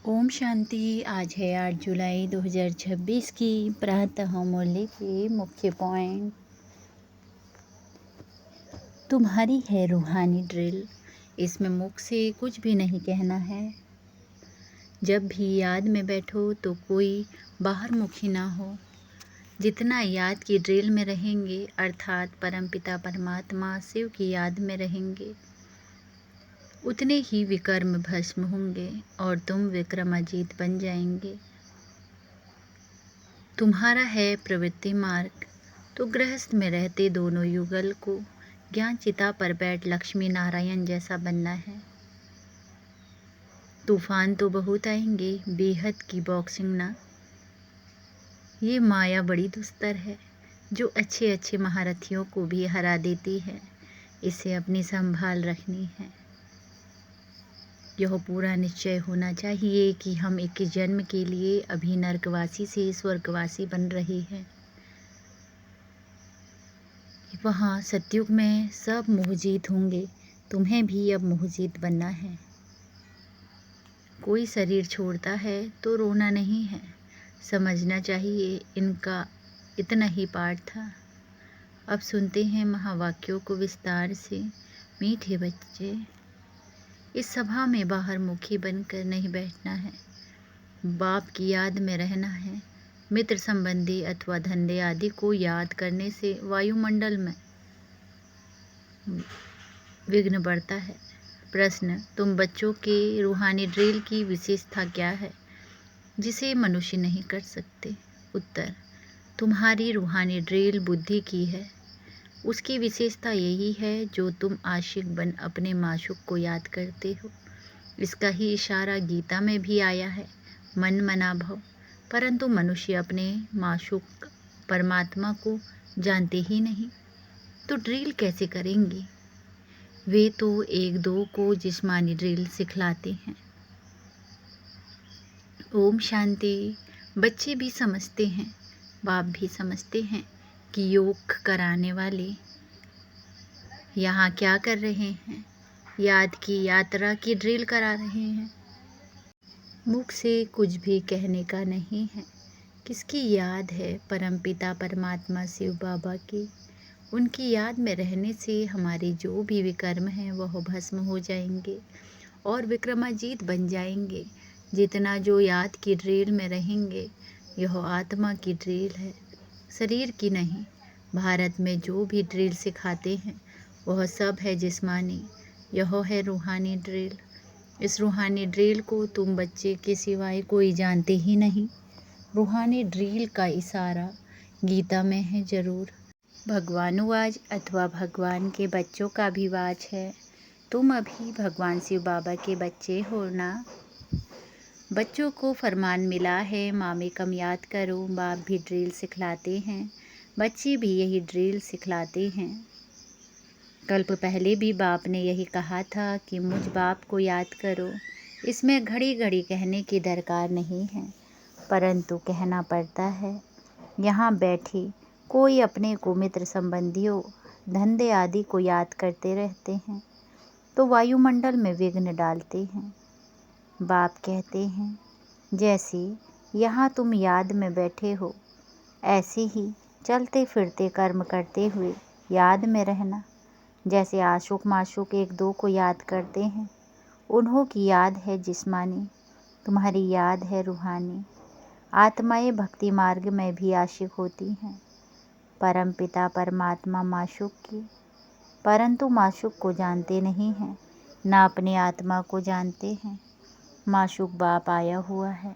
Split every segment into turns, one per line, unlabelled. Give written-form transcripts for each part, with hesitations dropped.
ओम शांति। आज है 8 जुलाई 2026 की प्रातः मुरली के मुख्य पॉइंट। तुम्हारी है रूहानी ड्रिल, इसमें मुख से कुछ भी नहीं कहना है। जब भी याद में बैठो तो कोई बाहर मुखी ना हो। जितना याद की ड्रिल में रहेंगे अर्थात परमपिता परमात्मा शिव की याद में रहेंगे, उतने ही विकर्म भस्म होंगे और तुम विक्रमाजीत बन जाएंगे। तुम्हारा है प्रवृत्ति मार्ग, तो गृहस्थ में रहते दोनों युगल को ज्ञान चिता पर बैठ लक्ष्मी नारायण जैसा बनना है। तूफान तो बहुत आएंगे, बेहद की बॉक्सिंग ना। ये माया बड़ी दुस्तर है जो अच्छे अच्छे महारथियों को भी हरा देती है। इसे अपनी संभाल रखनी है। यह पूरा निश्चय होना चाहिए कि हम एक जन्म के लिए अभी नरकवासी से स्वर्गवासी बन रहे हैं। वहाँ सतयुग में सब मोहजीत होंगे, तुम्हें भी अब मोहजीत बनना है। कोई शरीर छोड़ता है तो रोना नहीं है, समझना चाहिए इनका इतना ही पाठ था। अब सुनते हैं महावाक्यों को विस्तार से। मीठे बच्चे, इस सभा में बाहर मुखी बनकर नहीं बैठना है। बाप की याद में रहना है। मित्र संबंधी अथवा धंधे आदि को याद करने से वायुमंडल में विघ्न बढ़ता है। प्रश्न, तुम बच्चों के रूहानी ड्रिल की विशेषता क्या है जिसे मनुष्य नहीं कर सकते? उत्तर, तुम्हारी रूहानी ड्रिल बुद्धि की है। उसकी विशेषता यही है जो तुम आशिक बन अपने माशूक को याद करते हो। इसका ही इशारा गीता में भी आया है, मन मना भव। परंतु मनुष्य अपने माशूक परमात्मा को जानते ही नहीं, तो ड्रिल कैसे करेंगे? वे तो एक दो को जिस्मानी ड्रिल सिखलाते हैं। ओम शांति। बच्चे भी समझते हैं, बाप भी समझते हैं कि योग कराने वाले यहाँ क्या कर रहे हैं। याद की यात्रा की ड्रिल करा रहे हैं। मुख से कुछ भी कहने का नहीं है। किसकी याद है? परमपिता परमात्मा शिव बाबा की। उनकी याद में रहने से हमारे जो भी विकर्म हैं वह भस्म हो जाएंगे और विक्रमाजीत बन जाएंगे। जितना जो याद की ड्रिल में रहेंगे, यह आत्मा की ड्रिल है, शरीर की नहीं। भारत में जो भी ड्रिल सिखाते हैं वह सब है जिस्मानी, यह है रूहानी ड्रिल। इस रूहानी ड्रिल को तुम बच्चे के सिवाय कोई जानते ही नहीं। रूहानी ड्रिल का इशारा गीता में है जरूर। भगवानुवाज अथवा भगवान के बच्चों का भी वाच है। तुम अभी भगवान शिव बाबा के बच्चे हो ना। बच्चों को फरमान मिला है, मामे कम याद करो। बाप भी ड्रिल सिखलाते हैं, बच्चे भी यही ड्रिल सिखलाते हैं। कल्प पहले भी बाप ने यही कहा था कि मुझ बाप को याद करो। इसमें घड़ी घड़ी कहने की दरकार नहीं है, परंतु कहना पड़ता है। यहाँ बैठे कोई अपने को मित्र संबंधियों धंधे आदि को याद करते रहते हैं तो वायुमंडल में विघ्न डालते हैं। बाप कहते हैं, जैसे यहाँ तुम याद में बैठे हो, ऐसे ही चलते फिरते कर्म करते हुए याद में रहना। जैसे आशुक माशुक एक दो को याद करते हैं, उन्हों की याद है जिस्मानी, तुम्हारी याद है रूहानी। आत्माएं भक्ति मार्ग में भी आशिक होती हैं परमपिता परमात्मा माशुक की, परंतु माशुक को जानते नहीं हैं, ना अपने आत्मा को जानते हैं। माशुक बाप आया हुआ है।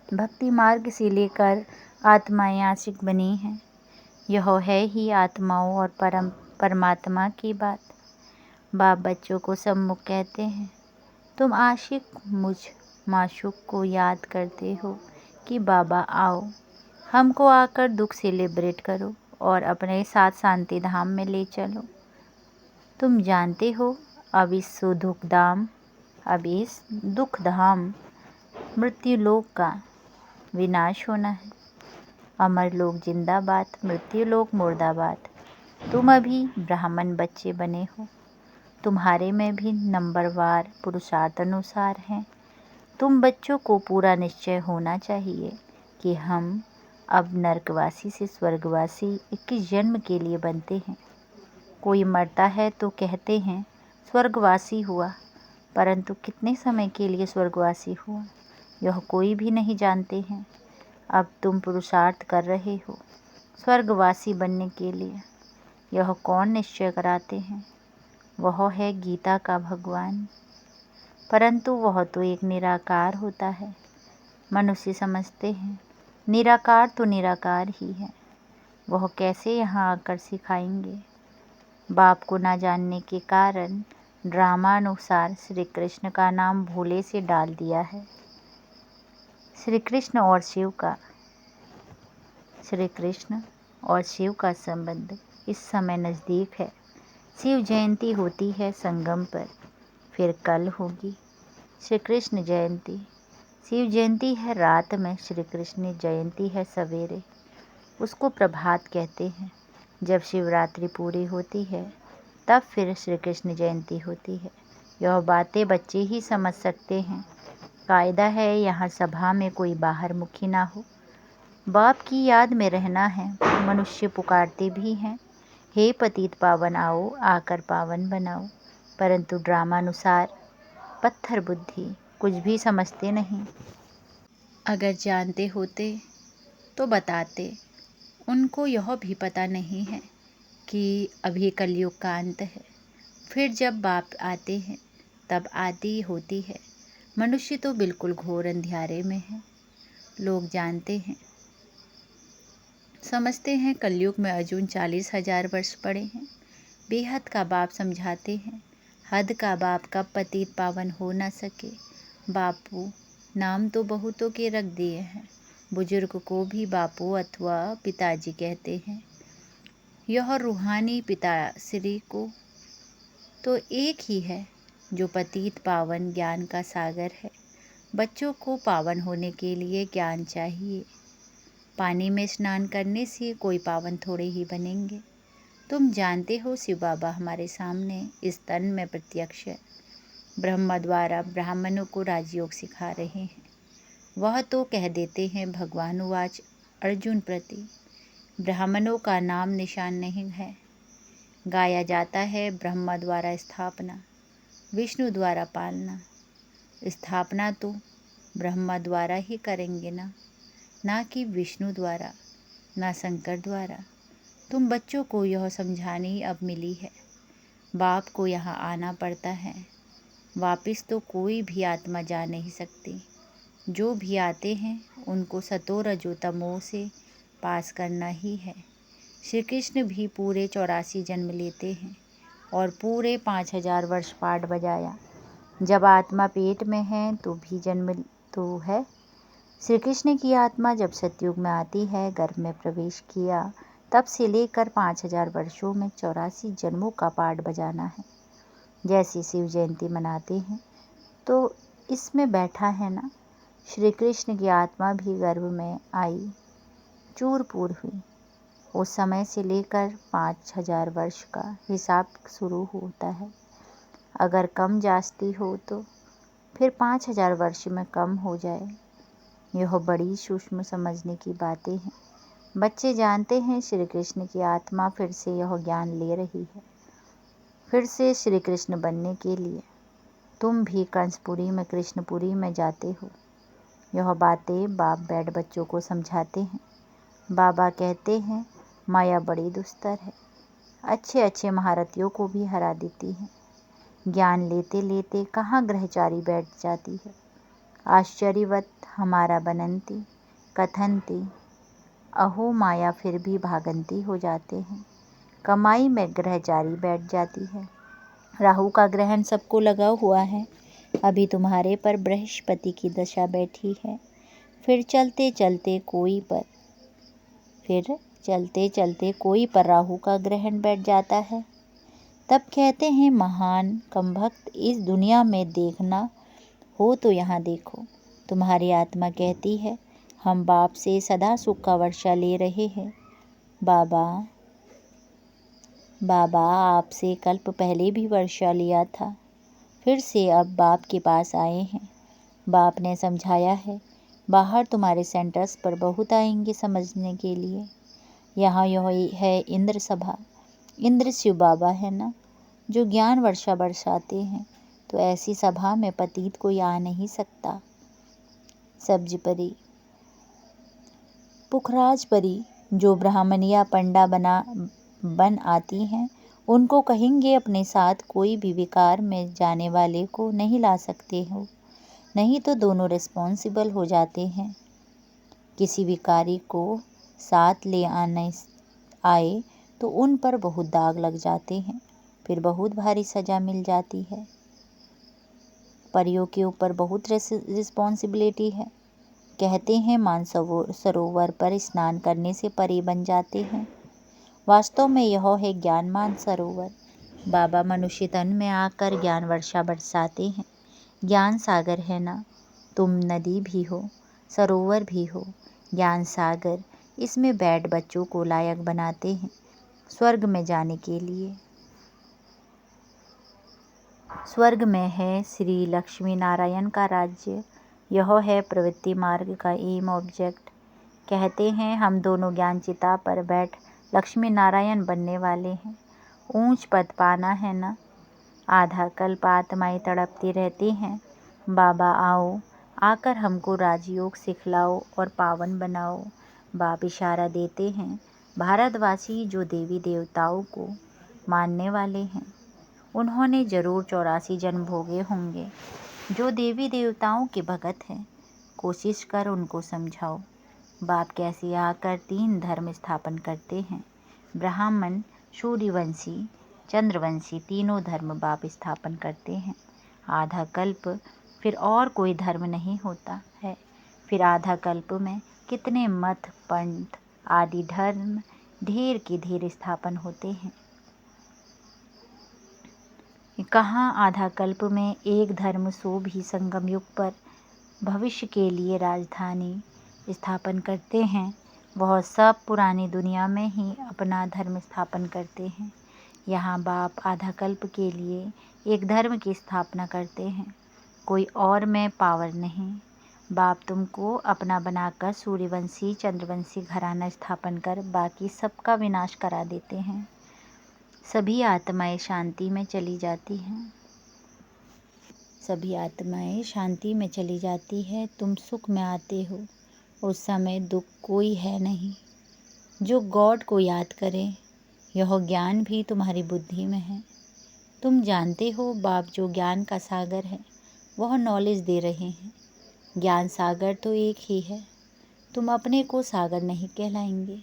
भक्ति मार्ग से लेकर आत्माएं आशिक बनी हैं। यह है ही आत्माओं और परमात्मा की बात। बाप बच्चों को सम्मुख कहते हैं, तुम आशिक मुझ माशुक को याद करते हो कि बाबा आओ, हमको आकर दुख से लिबरेट करो और अपने साथ शांति धाम में ले चलो। तुम जानते हो अब इस दुख धाम मृत्यु लोक का विनाश होना है। अमर लोक जिंदाबाद, मृत्यु लोक मुर्दाबाद। तुम अभी ब्राह्मण बच्चे बने हो, तुम्हारे में भी नंबरवार पुरुषार्थ अनुसार हैं। तुम बच्चों को पूरा निश्चय होना चाहिए कि हम अब नरकवासी से स्वर्गवासी 21 जन्म के लिए बनते हैं। कोई मरता है तो कहते हैं स्वर्गवासी हुआ, परंतु कितने समय के लिए स्वर्गवासी हुआ यह कोई भी नहीं जानते हैं। अब तुम पुरुषार्थ कर रहे हो स्वर्गवासी बनने के लिए। यह कौन निश्चय कराते हैं? वह है गीता का भगवान, परंतु वह तो एक निराकार होता है। मनुष्य समझते हैं निराकार तो निराकार ही है, वह कैसे यहाँ आकर सिखाएंगे। बाप को ना जानने के कारण ड्रामानुसार श्री कृष्ण का नाम भोले से डाल दिया है। श्री कृष्ण और शिव का संबंध इस समय नज़दीक है। शिव जयंती होती है संगम पर, फिर कल होगी श्री कृष्ण जयंती। शिव जयंती है रात में, श्री कृष्ण जयंती है सवेरे। उसको प्रभात कहते हैं। जब शिवरात्रि पूरी होती है तब फिर श्री कृष्ण जयंती होती है। यह बातें बच्चे ही समझ सकते हैं। कायदा है यहाँ सभा में कोई बाहर मुखी ना हो। बाप की याद में रहना है। मनुष्य पुकारते भी हैं, हे पतित पावन आओ, आकर पावन बनाओ, परंतु ड्रामानुसार पत्थर बुद्धि कुछ भी समझते नहीं। अगर जानते होते तो बताते। उनको यह भी पता नहीं है कि अभी कलयुग का अंत है। फिर जब बाप आते हैं तब आती होती है। मनुष्य तो बिल्कुल घोर अंधियारे में है। लोग जानते हैं, समझते हैं कलयुग में अर्जुन 40,000 वर्ष पड़े हैं। बेहद का बाप समझाते हैं, हद का बाप कब पतित पावन हो न सके। बापू नाम तो बहुतों के रख दिए हैं। बुजुर्ग को भी बापू अथवा पिताजी कहते हैं। यह रूहानी पिताश्री को तो एक ही है जो पतित पावन ज्ञान का सागर है। बच्चों को पावन होने के लिए ज्ञान चाहिए। पानी में स्नान करने से कोई पावन थोड़े ही बनेंगे। तुम जानते हो शिव बाबा हमारे सामने इस तन में प्रत्यक्ष है। ब्रह्मा द्वारा ब्राह्मणों को राजयोग सिखा रहे हैं। वह तो कह देते हैं भगवान उवाच अर्जुन प्रति, ब्राह्मणों का नाम निशान नहीं है। गाया जाता है ब्रह्मा द्वारा स्थापना, विष्णु द्वारा पालना। स्थापना तो ब्रह्मा द्वारा ही करेंगे ना कि विष्णु द्वारा, ना शंकर द्वारा। तुम बच्चों को यह समझानी अब मिली है। बाप को यहाँ आना पड़ता है। वापिस तो कोई भी आत्मा जा नहीं सकती। जो भी आते हैं उनको सतो रजो तमो से पास करना ही है। श्री कृष्ण भी पूरे 84 जन्म लेते हैं और पूरे 5000 वर्ष पाठ बजाया। जब आत्मा पेट में है तो भी जन्म तो है। श्री कृष्ण की आत्मा जब सतयुग में आती है, गर्भ में प्रवेश किया, तब से लेकर 5000 वर्षों में 84 जन्मों का पाठ बजाना है। जैसी शिव जयंती मनाते हैं तो इसमें बैठा है ना। श्री कृष्ण की आत्मा भी गर्भ में आई, चूर पूर हुई। उस समय से लेकर 5000 वर्ष का हिसाब शुरू होता है। अगर कम जास्ती हो तो फिर 5000 वर्ष में कम हो जाए। यह बड़ी सूक्ष्म समझने की बातें हैं। बच्चे जानते हैं श्री कृष्ण की आत्मा फिर से यह ज्ञान ले रही है, फिर से श्री कृष्ण बनने के लिए। तुम भी कंसपुरी में कृष्णपुरी में जाते हो। यह बातें बाप बैठ बच्चों को समझाते हैं। बाबा कहते हैं माया बड़ी दुस्तर है, अच्छे अच्छे महारथियों को भी हरा देती है। ज्ञान लेते लेते कहाँ ग्रहचारी बैठ जाती है। आश्चर्यवत हमारा बनंती कथनती, अहो माया फिर भी भागंती हो जाते हैं। कमाई में ग्रहचारी बैठ जाती है। राहु का ग्रहण सबको लगा हुआ है। अभी तुम्हारे पर बृहस्पति की दशा बैठी है। फिर चलते चलते कोई पर राहु का ग्रहण बैठ जाता है। तब कहते हैं महान कमभक्त, इस दुनिया में देखना हो तो यहाँ देखो। तुम्हारी आत्मा कहती है हम बाप से सदा सुख का वर्षा ले रहे हैं। बाबा आपसे कल्प पहले भी वर्षा लिया था, फिर से अब बाप के पास आए हैं। बाप ने समझाया है, बाहर तुम्हारे सेंटर्स पर बहुत आएंगे समझने के लिए। यहाँ यह है इंद्र सभा। इंद्र शिव बाबा है ना, जो ज्ञान वर्षा बरसाते हैं, तो ऐसी सभा में पतित कोई आ नहीं सकता। सब्ज परी, पुखराज परी जो ब्राह्मण या पंडा बन आती हैं, उनको कहेंगे अपने साथ कोई भी विकार में जाने वाले को नहीं ला सकते हो, नहीं तो दोनों रिस्पॉन्सिबल हो जाते हैं। किसी विकारी को साथ ले आए तो उन पर बहुत दाग लग जाते हैं, फिर बहुत भारी सजा मिल जाती है। परियों के ऊपर बहुत रिस्पॉन्सिबिलिटी है। कहते हैं मानसरोवर पर स्नान करने से परी बन जाते हैं। वास्तव में यह है ज्ञान मानसरोवर। बाबा मनुष्य तन में आकर ज्ञान वर्षा बरसाते हैं। ज्ञान सागर है ना, तुम नदी भी हो, सरोवर भी हो। ज्ञान सागर, इसमें बैठ बच्चों को लायक बनाते हैं स्वर्ग में जाने के लिए। स्वर्ग में है श्री लक्ष्मी नारायण का राज्य। यह है प्रवृत्ति मार्ग का एम ऑब्जेक्ट। कहते हैं हम दोनों ज्ञान चिता पर बैठ लक्ष्मी नारायण बनने वाले हैं। ऊंच पद पाना है ना। आधा कल्प आत्माएं तड़पती रहती हैं, बाबा आओ, आकर हमको राजयोग सिखलाओ और पावन बनाओ। बाप इशारा देते हैं, भारतवासी जो देवी देवताओं को मानने वाले हैं, उन्होंने जरूर 84 जन्म भोगे होंगे। जो देवी देवताओं के भगत हैं, कोशिश कर उनको समझाओ। बाप कैसे आकर 3 धर्म स्थापन करते हैं। ब्राह्मण, सूर्यवंशी, चंद्रवंशी, तीनों धर्म बाप स्थापन करते हैं। आधा कल्प फिर और कोई धर्म नहीं होता है। फिर आधा कल्प में कितने मत, पंथ आदि धर्म ढेर के ढेर स्थापन होते हैं। कहाँ आधा कल्प में एक धर्म सो भी संगम युग पर भविष्य के लिए राजधानी स्थापन करते हैं। वह सब पुरानी दुनिया में ही अपना धर्म स्थापन करते हैं। यहाँ बाप आधा कल्प के लिए एक धर्म की स्थापना करते हैं, कोई और में पावर नहीं। बाप तुमको अपना बनाकर सूर्यवंशी चंद्रवंशी घराना स्थापन कर बाकी सबका विनाश करा देते हैं। सभी आत्माएं शांति में चली जाती हैं। सभी आत्माएं शांति में चली जाती है। तुम सुख में आते हो, उस समय दुख कोई है नहीं। जो गॉड को याद करे, यह ज्ञान भी तुम्हारी बुद्धि में है। तुम जानते हो बाप जो ज्ञान का सागर है, वह नॉलेज दे रहे हैं। ज्ञान सागर तो एक ही है। तुम अपने को सागर नहीं कहलाएंगे,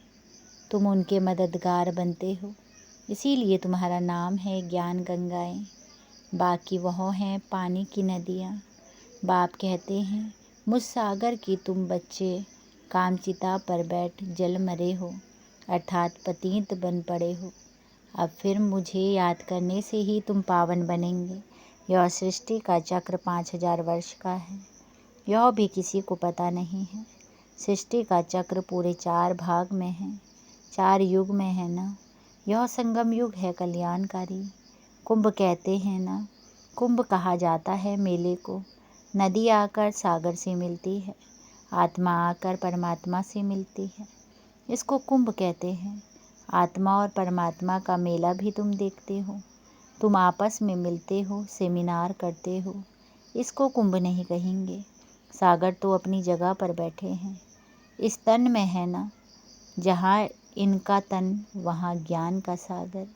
तुम उनके मददगार बनते हो। इसीलिए तुम्हारा नाम है ज्ञान गंगाएं। बाकी वह हैं पानी की नदियाँ। बाप कहते हैं मुझ सागर की तुम बच्चे कामचिता पर बैठ जल मरे हो, अर्थात पतित बन पड़े हो। अब फिर मुझे याद करने से ही तुम पावन बनेंगे। यह सृष्टि का चक्र 5000 वर्ष का है, यह भी किसी को पता नहीं है। सृष्टि का चक्र पूरे 4 भाग में है, 4 युग में है ना। यह संगम युग है कल्याणकारी। कुंभ कहते हैं ना, कुंभ कहा जाता है मेले को। नदी आकर सागर से मिलती है, आत्मा आकर परमात्मा से मिलती है, इसको कुंभ कहते हैं। आत्मा और परमात्मा का मेला भी तुम देखते हो। तुम आपस में मिलते हो, सेमिनार करते हो, इसको कुंभ नहीं कहेंगे। सागर तो अपनी जगह पर बैठे हैं, इस तन में है ना। जहाँ इनका तन वहाँ ज्ञान का सागर।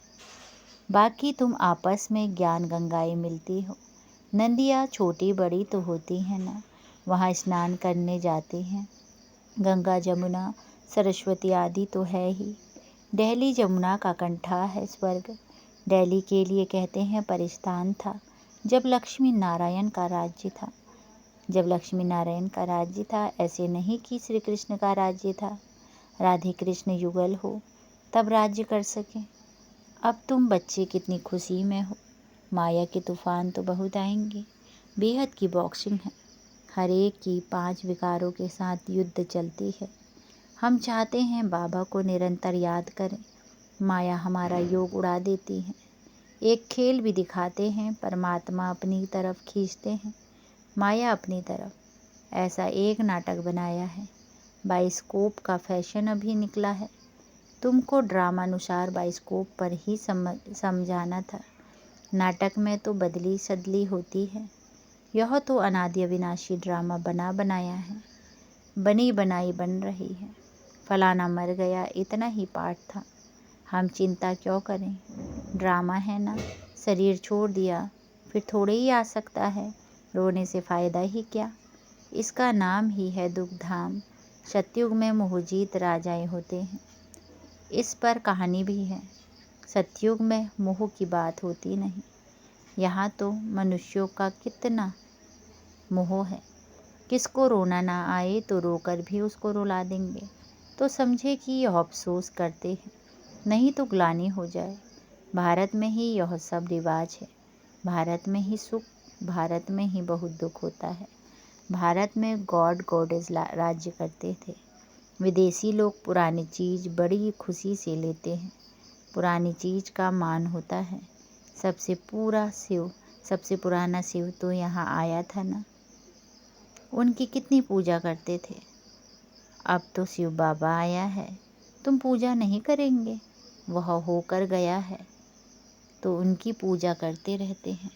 बाकी तुम आपस में ज्ञान गंगाएं मिलती हो। नदियाँ छोटी बड़ी तो होती हैं ना, वहाँ स्नान करने जाते हैं। गंगा जमुना सरस्वती आदि तो है ही। दिल्ली जमुना का कंठा है स्वर्ग। दिल्ली के लिए कहते हैं परिस्थान था, जब लक्ष्मी नारायण का राज्य था। जब लक्ष्मी नारायण का राज्य था, ऐसे नहीं कि श्री कृष्ण का राज्य था। राधे कृष्ण युगल हो तब राज्य कर सके। अब तुम बच्चे कितनी खुशी में हो। माया के तूफान तो बहुत आएंगे। बेहद की बॉक्सिंग है, हर एक की 5 विकारों के साथ युद्ध चलती है। हम चाहते हैं बाबा को निरंतर याद करें। माया हमारा योग उड़ा देती है। एक खेल भी दिखाते हैं, परमात्मा अपनी तरफ खींचते हैं, माया अपनी तरफ। ऐसा एक नाटक बनाया है। बाइस्कोप का फैशन अभी निकला है। तुमको ड्रामानुसार बाइस्कोप पर ही समझाना था। नाटक में तो बदली सदली होती है। यह तो अनादि अविनाशी ड्रामा बना बनाया है। बनी बनाई बन रही है। फलाना मर गया, इतना ही पाठ था। हम चिंता क्यों करें? ड्रामा है ना, शरीर छोड़ दिया फिर थोड़े ही आ सकता है। रोने से फ़ायदा ही क्या? इसका नाम ही है दुख धाम। सतयुग में मोहजीत राजाएं होते हैं। इस पर कहानी भी है। सतयुग में मोह की बात होती नहीं। यहाँ तो मनुष्यों का कितना मोह है। किसको रोना ना आए तो रोकर भी उसको रुला देंगे, तो समझे कि यह अफसोस करते हैं, नहीं तो ग्लानि हो जाए। भारत में ही यह सब रिवाज है। भारत में ही सुख, भारत में ही बहुत दुख होता है। भारत में गॉड गॉडेस राज्य करते थे। विदेशी लोग पुरानी चीज़ बड़ी खुशी से लेते हैं। पुरानी चीज़ का मान होता है। सबसे पुराना शिव तो यहाँ आया था ना। उनकी कितनी पूजा करते थे। अब तो शिव बाबा आया है, तुम पूजा नहीं करेंगे? वह होकर गया है तो उनकी पूजा करते रहते हैं।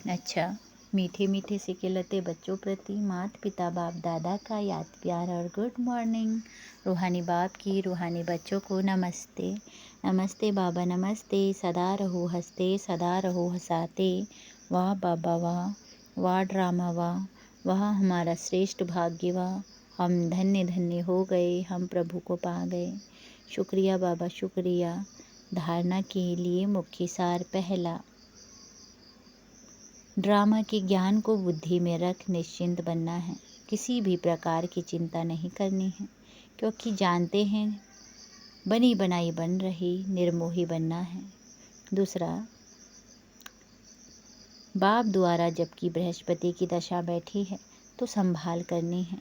अच्छा, मीठे मीठे से खिलते बच्चों प्रति माता पिता बाप दादा का याद प्यार और गुड मॉर्निंग। रूहानी बाप की रूहानी बच्चों को नमस्ते। नमस्ते बाबा नमस्ते। सदा रहो हंसते, सदा रहो हंसाते। वाह बाबा वाह, वाह ड्रामा वाह, वह हमारा श्रेष्ठ भाग्य वाह। हम धन्य धन्य हो गए, हम प्रभु को पा गए। शुक्रिया बाबा शुक्रिया। धारणा के लिए मुख्य सार पहला, ड्रामा के ज्ञान को बुद्धि में रख निश्चिंत बनना है। किसी भी प्रकार की चिंता नहीं करनी है, क्योंकि जानते हैं बनी बनाई बन रही, निर्मोही बनना है। दूसरा, बाप द्वारा जबकि बृहस्पति की दशा बैठी है तो संभाल करनी है।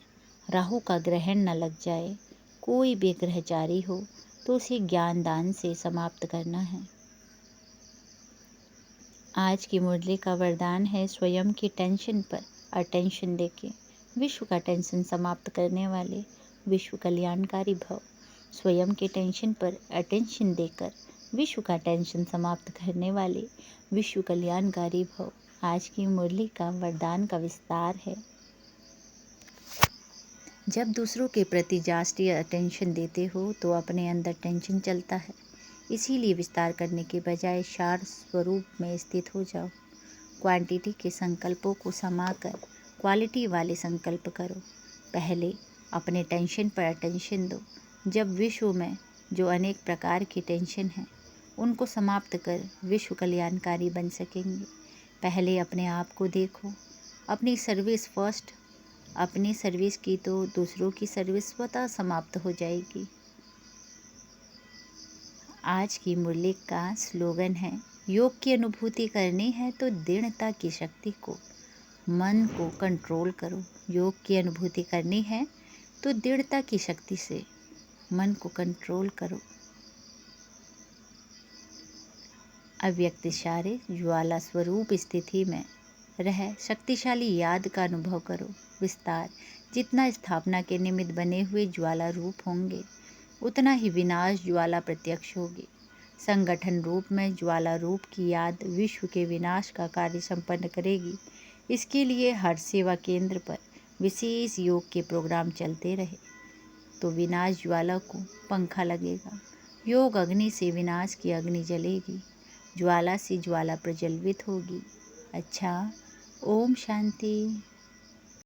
राहु का ग्रहण न लग जाए। कोई भी ग्रहचारी हो तो उसे ज्ञान दान से समाप्त करना है। आज की मुरली का वरदान है स्वयं की टेंशन पर अटेंशन देके विश्व का टेंशन समाप्त करने वाले विश्व कल्याणकारी भव। स्वयं के टेंशन पर अटेंशन देकर विश्व का टेंशन समाप्त करने वाले विश्व कल्याणकारी भव। आज की मुरली का वरदान का विस्तार है। जब दूसरों के प्रति जास्ती अटेंशन देते हो तो अपने अंदर टेंशन चलता है। इसीलिए विस्तार करने के बजाय सार स्वरूप में स्थित हो जाओ। क्वांटिटी के संकल्पों को समाकर क्वालिटी वाले संकल्प करो। पहले अपने टेंशन पर अटेंशन दो। जब विश्व में जो अनेक प्रकार की टेंशन है उनको समाप्त कर विश्व कल्याणकारी बन सकेंगे। पहले अपने आप को देखो। अपनी सर्विस फर्स्ट। अपनी सर्विस की तो दूसरों की सर्विस स्वतः समाप्त हो जाएगी। आज की मुरली का स्लोगन है, योग की अनुभूति करनी है तो दृढ़ता की शक्ति को, मन को कंट्रोल करो। योग की अनुभूति करनी है तो दृढ़ता की शक्ति से मन को कंट्रोल करो। अव्यक्त इशारे ज्वाला स्वरूप स्थिति में रह शक्तिशाली याद का अनुभव करो। विस्तार, जितना स्थापना के निमित्त बने हुए ज्वाला रूप होंगे उतना ही विनाश ज्वाला प्रत्यक्ष होगी। संगठन रूप में ज्वाला रूप की याद विश्व के विनाश का कार्य संपन्न करेगी। इसके लिए हर सेवा केंद्र पर विशेष योग के प्रोग्राम चलते रहे तो विनाश ज्वाला को पंखा लगेगा। योग अग्नि से विनाश की अग्नि जलेगी। ज्वाला से ज्वाला प्रज्वलित होगी। अच्छा, ओम शांति।